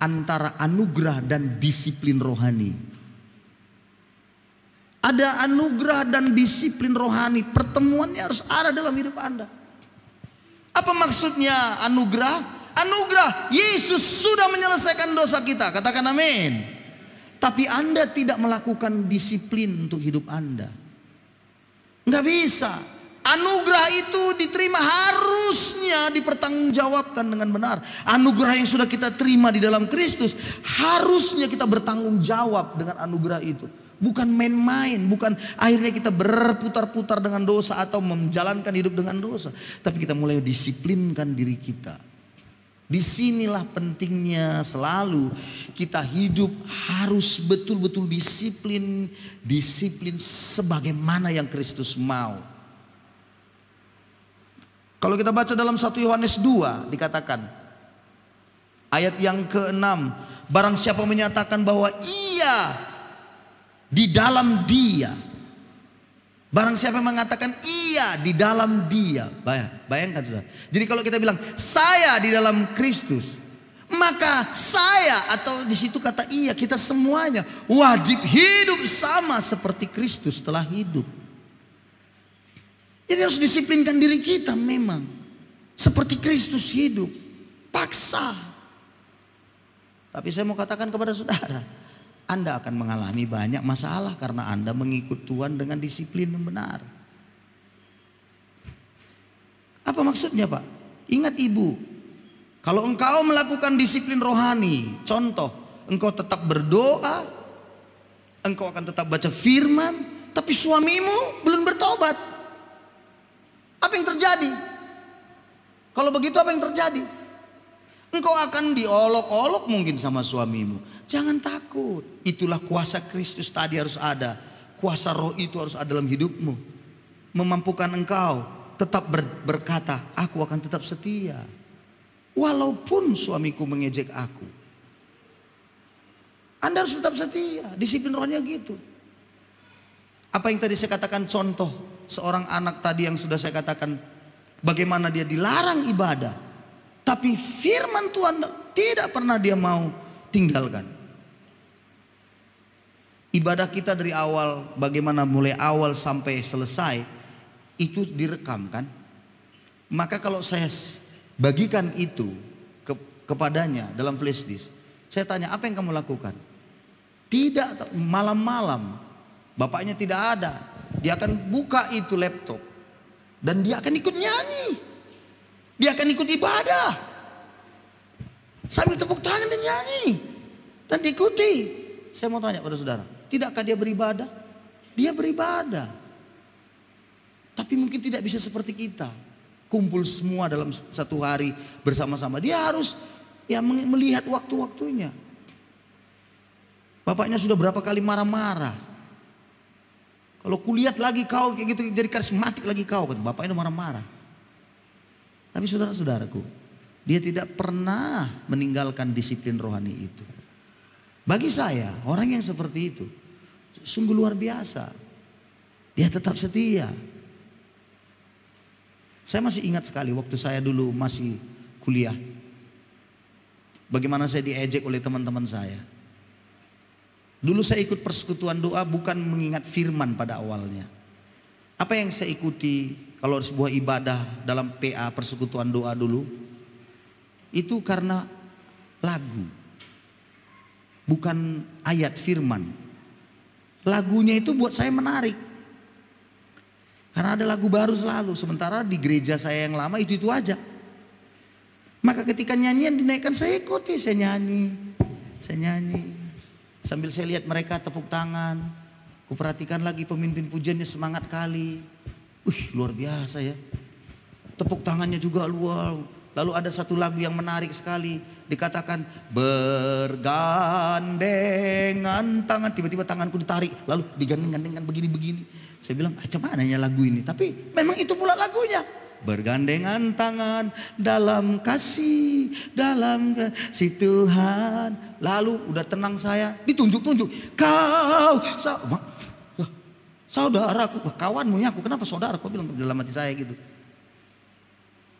antara anugerah dan disiplin rohani. Ada anugerah dan disiplin rohani, pertemuannya harus ada dalam hidup Anda. Apa maksudnya anugerah? Anugerah, Yesus sudah menyelesaikan dosa kita, katakan amin. Tapi Anda tidak melakukan disiplin untuk hidup Anda, nggak bisa. Anugerah itu diterima, harusnya dipertanggungjawabkan dengan benar. Anugerah yang sudah kita terima di dalam Kristus, harusnya kita bertanggung jawab dengan anugerah itu. Bukan main-main, bukan akhirnya kita berputar-putar dengan dosa atau menjalankan hidup dengan dosa. Tapi kita mulai disiplinkan diri kita. Disinilah pentingnya selalu kita hidup harus betul-betul disiplin. Disiplin sebagaimana yang Kristus mau. Kalau kita baca dalam 1 Yohanes 2 dikatakan, ayat yang ke-6, barang siapa menyatakan bahwa ia di dalam dia, barang siapa yang mengatakan ia di dalam dia, bayangkan saudara. Jadi kalau kita bilang saya di dalam Kristus, maka saya, atau di situ kata ia, kita semuanya wajib hidup sama seperti Kristus telah hidup. Jadi harus disiplinkan diri kita memang seperti Kristus hidup, paksa. Tapi saya mau katakan kepada saudara, Anda akan mengalami banyak masalah karena Anda mengikut Tuhan dengan disiplin yang benar. Apa maksudnya, Pak? Ingat Ibu, kalau engkau melakukan disiplin rohani, contoh, engkau tetap berdoa, engkau akan tetap baca firman, tapi suamimu belum bertobat. Apa yang terjadi? Kalau begitu apa yang terjadi? Engkau akan diolok-olok mungkin sama suamimu. Jangan takut. Itulah kuasa Kristus tadi harus ada. Kuasa Roh itu harus ada dalam hidupmu. Memampukan engkau tetap berkata, aku akan tetap setia. Walaupun suamiku mengejek aku. Anda harus tetap setia. Disiplin rohnya gitu. Apa yang tadi saya katakan, contoh seorang anak tadi yang sudah saya katakan, bagaimana dia dilarang ibadah, tapi firman Tuhan tidak pernah dia mau tinggalkan. Ibadah kita dari awal, bagaimana mulai awal sampai selesai, itu direkam kan. Maka kalau saya bagikan itu kepadanya dalam flash disk, saya tanya, apa yang kamu lakukan? Tidak, malam-malam bapaknya tidak ada, dia akan buka itu laptop dan dia akan ikut nyanyi, dia akan ikut ibadah sambil tepuk tangan dan nyanyi dan diikuti. Saya mau tanya pada saudara, tidakkah dia beribadah? Dia beribadah, tapi mungkin tidak bisa seperti kita kumpul semua dalam satu hari bersama-sama. Dia harus melihat waktu-waktunya. Bapaknya sudah berapa kali marah-marah. Kalau kulihat lagi kau kayak gitu jadi karismatik lagi kau. Bapaknya udah marah-marah. Tapi saudara-saudaraku, dia tidak pernah meninggalkan disiplin rohani itu. Bagi saya, orang yang seperti itu sungguh luar biasa. Dia tetap setia. Saya masih ingat sekali waktu saya dulu masih kuliah. Bagaimana saya diejek oleh teman-teman saya. Dulu saya ikut persekutuan doa bukan mengingat firman pada awalnya. Apa yang saya ikuti kalau sebuah ibadah dalam PA persekutuan doa dulu, itu karena lagu. Bukan ayat firman. Lagunya itu buat saya menarik. Karena ada lagu baru selalu. Sementara di gereja saya yang lama itu aja. Maka ketika nyanyian dinaikkan saya ikuti. Saya nyanyi. Sambil saya lihat mereka tepuk tangan. Kuperhatikan lagi pemimpin pujiannya semangat kali. Luar biasa ya. Tepuk tangannya juga luar. Lalu ada satu lagu yang menarik sekali. Dikatakan bergandengan tangan. Tiba-tiba tanganku ditarik. Lalu digandeng-gandengan begini-begini. Saya bilang macam mana ya lagu ini. Tapi memang itu pula lagunya. Bergandengan tangan dalam kasih Tuhan. Lalu udah tenang saya. Ditunjuk-tunjuk. Kau saudaraku. Kawanmu ya aku. Kenapa saudara? Kau bilang dalam hati saya gitu.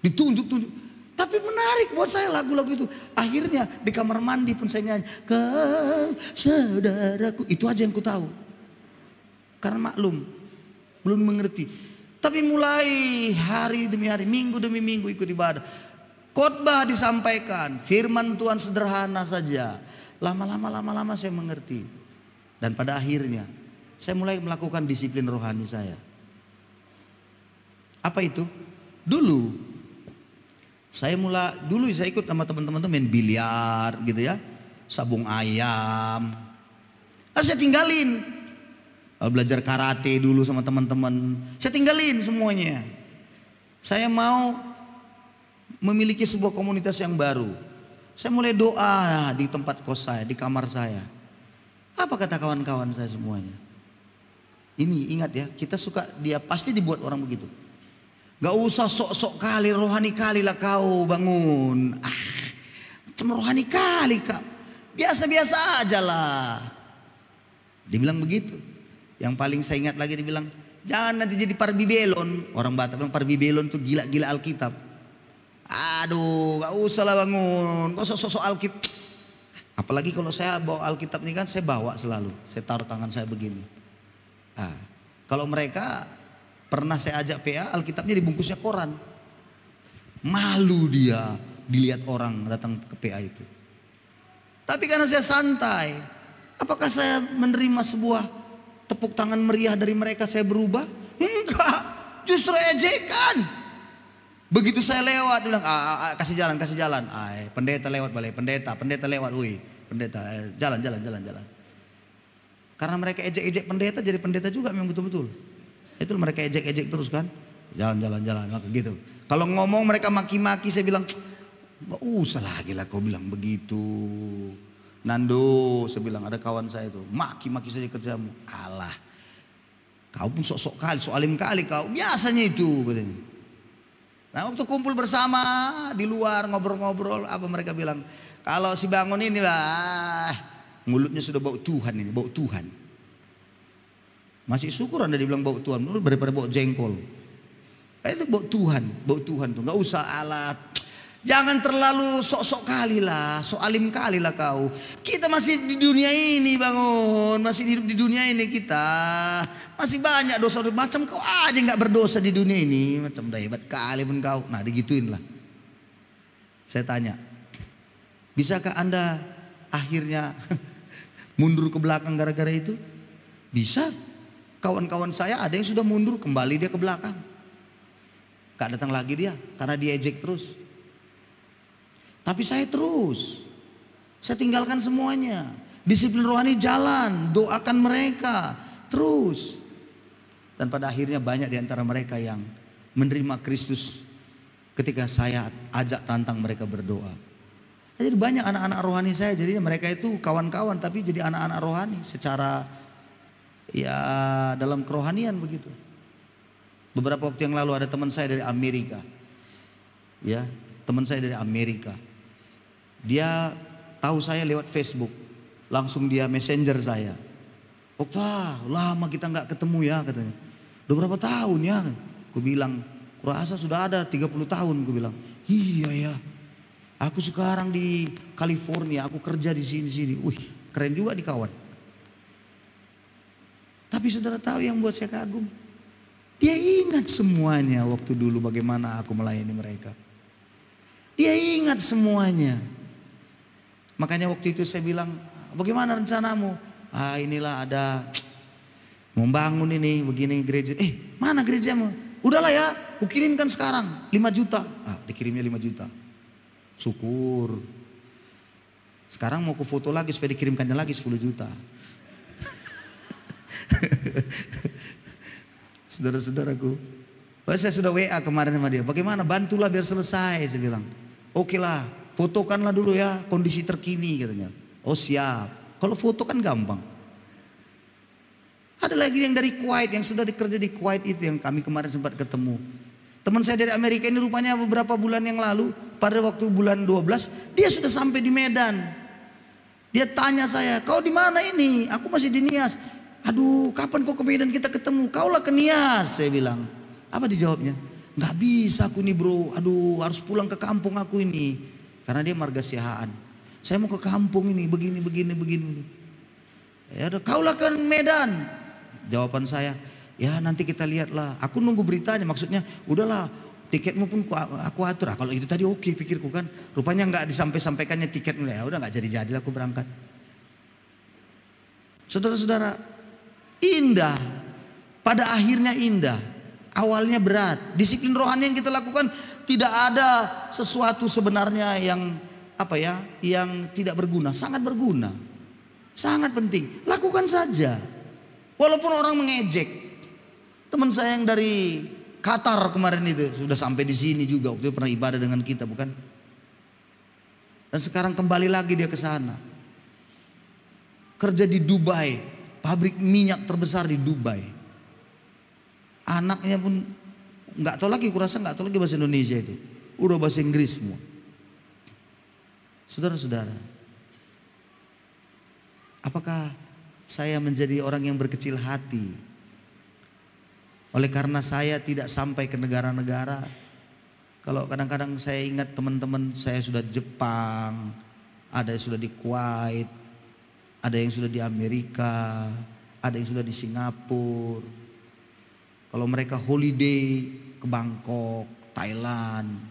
Ditunjuk-tunjuk. Tapi menarik buat saya lagu-lagu itu. Akhirnya di kamar mandi pun saya nyanyi. Kau saudaraku. Itu aja yang ku tahu. Karena maklum. Belum mengerti. Tapi mulai hari demi hari, minggu demi minggu ikut ibadah. Khotbah disampaikan. Firman Tuhan sederhana saja. Lama-lama saya mengerti. Dan pada akhirnya saya mulai melakukan disiplin rohani saya. Apa itu? Dulu saya ikut sama teman-teman tuh main biliar gitu ya. Sabung ayam. Saya tinggalin. Belajar karate dulu sama teman-teman. Saya tinggalin semuanya. Saya mau memiliki sebuah komunitas yang baru. Saya mulai doa di tempat kos saya, di kamar saya. Apa kata kawan-kawan saya semuanya? Ini ingat ya, kita suka dia pasti dibuat orang begitu. Gak usah sok-sok kali, rohani kali lah kau bangun. Macam rohani kali kau. Biasa-biasa aja lah. Dibilang begitu. Yang paling saya ingat lagi dibilang, jangan nanti jadi parbibelon. Orang Batak bilang parbibelon itu gila-gila Alkitab. Aduh, gak usah lah bangun. Kok sok-sok Alkitab. Apalagi kalau saya bawa Alkitab ini kan saya bawa selalu. Saya taruh tangan saya begini. Kalau mereka pernah saya ajak PA, Alkitabnya dibungkusnya koran. Malu dia dilihat orang datang ke PA itu. Tapi karena saya santai, apakah saya menerima sebuah tepuk tangan meriah dari mereka saya berubah? Enggak, justru ejekan. Begitu saya lewat dia bilang kasih jalan. Pendeta lewat balai, pendeta lewat, pendeta jalan. Karena mereka ejek-ejek pendeta jadi pendeta juga memang betul-betul. Itu mereka ejek-ejek terus kan. Jalan gitu. Kalau ngomong mereka maki-maki saya bilang enggak usah lagi lah kau bilang begitu. Nando, saya bilang ada kawan saya itu, maki-maki saja kerjamu. Alah, kau pun sok-sok kali, soalim kali kau. Biasanya itu katanya. Nah waktu kumpul bersama di luar ngobrol-ngobrol, apa mereka bilang? Kalau si bangun ini lah, mulutnya sudah bau Tuhan ini, bau Tuhan. Masih syukur Anda dibilang bau Tuhan, daripada bau jengkol. Itu bau Tuhan tuh, nggak usah alat. Jangan terlalu sok-sok kali lah, soalim kali lah kau. Kita masih di dunia ini bangun, masih hidup di dunia ini kita. Masih banyak dosa, macam kau aja nggak berdosa di dunia ini. Macam dah hebat kali pun kau. Nah digituin lah. Saya tanya, bisakah Anda akhirnya mundur ke belakang gara-gara itu? Bisa. Kawan-kawan saya ada yang sudah mundur, kembali dia ke belakang. Gak datang lagi dia, karena dia ejek terus. Tapi saya terus. Saya tinggalkan semuanya. Disiplin rohani jalan. Doakan mereka. Terus. Dan pada akhirnya banyak di antara mereka yang menerima Kristus ketika saya ajak tantang mereka berdoa. Jadi banyak anak-anak rohani saya. Jadi mereka itu kawan-kawan tapi jadi anak-anak rohani. Secara Ya dalam kerohanian begitu. Beberapa waktu yang lalu ada teman saya dari Amerika. Ya, teman saya dari Amerika. Dia tahu saya lewat Facebook. Langsung dia messenger saya. Okta, lama kita nggak ketemu ya katanya. Udah berapa tahun ya? Aku bilang, kurasa sudah ada 30 tahun. Aku bilang, iya ya. Aku sekarang di California, aku kerja di sini. Wih, keren juga di kawan. Tapi saudara tahu yang buat saya kagum? Dia ingat semuanya waktu dulu bagaimana aku melayani mereka. Dia ingat semuanya. Makanya waktu itu saya bilang, bagaimana rencanamu? Inilah ada membangun ini begini gereja. Mana gerejamu? Udahlah ya, aku kirimkan sekarang 5 juta. Dikirimnya 5 juta. Syukur. Sekarang mau ku foto lagi supaya dikirimkannya lagi 10 juta. Saudara-saudaraku, saya sudah WA kemarin sama dia. Bagaimana? Bantulah biar selesai. Saya bilang, oke lah, fotokanlah dulu ya kondisi terkini katanya. Oh siap. Kalau foto kan gampang. Ada lagi yang dari Kuwait, yang sudah dikerja di Kuwait itu yang kami kemarin sempat ketemu. Teman saya dari Amerika ini rupanya beberapa bulan yang lalu, pada waktu bulan 12, dia sudah sampai di Medan. Dia tanya saya, kau di mana ini? Aku masih di Nias. Aduh, kapan kau ke Medan kita ketemu? Kaulah ke Nias, saya bilang. Apa dijawabnya? Nggak bisa aku nih bro. Aduh, harus pulang ke kampung aku ini. Karena dia marga Siahaan. Saya mau ke kampung ini, begini. Ya udah, kaulah ke Medan. Jawaban saya, ya nanti kita lihatlah. Aku nunggu beritanya, maksudnya udahlah tiketmu pun aku atur. Kalau itu tadi oke pikirku kan. Rupanya nggak disampaikannya tiketnya. Ya udah nggak jadi-jadilah aku berangkat. Saudara-saudara, indah. Pada akhirnya indah. Awalnya berat. Disiplin rohani yang kita lakukan tidak ada sesuatu sebenarnya yang yang tidak berguna. Sangat berguna. Sangat penting. Lakukan saja. Walaupun orang mengejek. Teman saya yang dari Qatar kemarin itu sudah sampai di sini juga. Waktu itu pernah ibadah dengan kita, bukan? Dan sekarang kembali lagi dia ke sana. Kerja di Dubai, pabrik minyak terbesar di Dubai. Anaknya pun nggak tahu lagi, kurasa nggak tahu lagi bahasa Indonesia itu. Udah bahasa Inggris semua. Saudara-saudara, apakah saya menjadi orang yang berkecil hati oleh karena saya tidak sampai ke negara-negara? Kalau kadang-kadang saya ingat teman-teman saya sudah di Jepang, ada yang sudah di Kuwait, ada yang sudah di Amerika, ada yang sudah di Singapura. Kalau mereka holiday ke Bangkok, Thailand,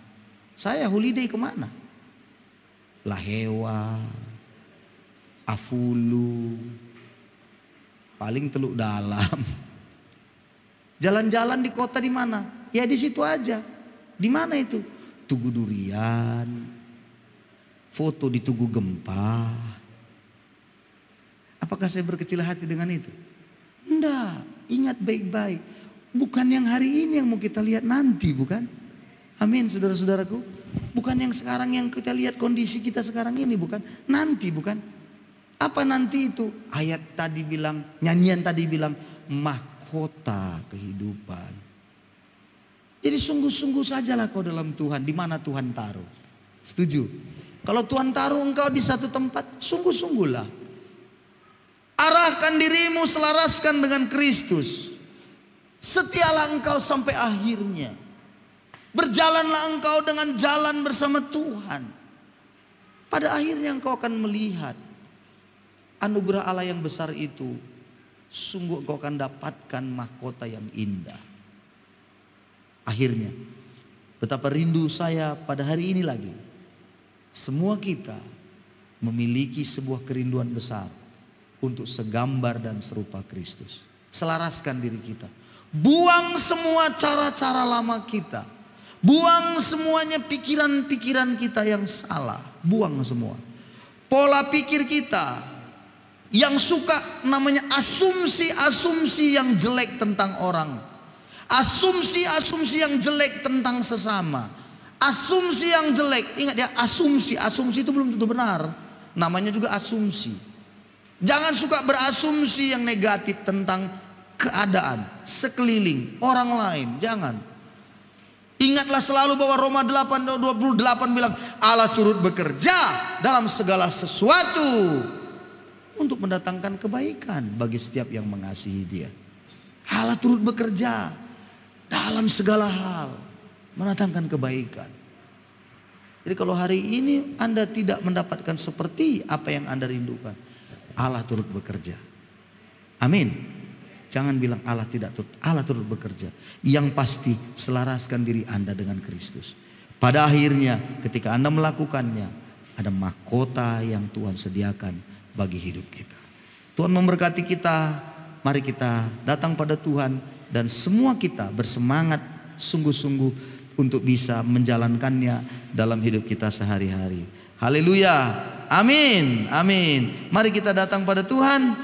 saya holiday kemana? Lahewa, Afulu, paling Teluk Dalam. Jalan-jalan di kota di mana? Ya di situ aja. Di mana itu? Tugu Durian, foto di Tugu Gempa. Apakah saya berkecil hati dengan itu? Enggak, ingat baik-baik. Bukan yang hari ini yang mau kita lihat nanti, bukan? Amin, saudara-saudaraku. Bukan yang sekarang yang kita lihat kondisi kita sekarang ini, bukan? Nanti, bukan? Apa nanti itu? Ayat tadi bilang, nyanyian tadi bilang, mahkota kehidupan. Jadi sungguh-sungguh sajalah kau dalam Tuhan, di mana Tuhan taruh. Setuju? Kalau Tuhan taruh engkau di satu tempat, sungguh-sungguhlah. Arahkan dirimu, selaraskan dengan Kristus. Setialah engkau sampai akhirnya. Berjalanlah engkau dengan jalan bersama Tuhan. Pada akhirnya engkau akan melihat anugerah Allah yang besar itu. Sungguh engkau akan dapatkan mahkota yang indah. Akhirnya, betapa rindu saya pada hari ini lagi. Semua kita memiliki sebuah kerinduan besar untuk segambar dan serupa Kristus. Selaraskan diri kita. Buang semua cara-cara lama kita. Buang semuanya pikiran-pikiran kita yang salah. Buang semua. Pola pikir kita yang suka namanya asumsi-asumsi yang jelek tentang orang. Asumsi-asumsi yang jelek tentang sesama. Asumsi yang jelek. Ingat ya, asumsi itu belum tentu benar. Namanya juga asumsi. Jangan suka berasumsi yang negatif tentang keadaan, sekeliling, orang lain. Jangan. Ingatlah selalu bahwa Roma 8:28 bilang Allah turut bekerja dalam segala sesuatu untuk mendatangkan kebaikan bagi setiap yang mengasihi Dia. Allah turut bekerja dalam segala hal mendatangkan kebaikan. Jadi kalau hari ini Anda tidak mendapatkan seperti apa yang Anda rindukan, Allah turut bekerja. Amin. Jangan bilang Allah tidak turut. Allah turut bekerja. Yang pasti selaraskan diri Anda dengan Kristus. Pada akhirnya ketika Anda melakukannya, ada mahkota yang Tuhan sediakan bagi hidup kita. Tuhan memberkati kita. Mari kita datang pada Tuhan dan semua kita bersemangat sungguh-sungguh untuk bisa menjalankannya dalam hidup kita sehari-hari. Haleluya. Amin. Amin. Mari kita datang pada Tuhan.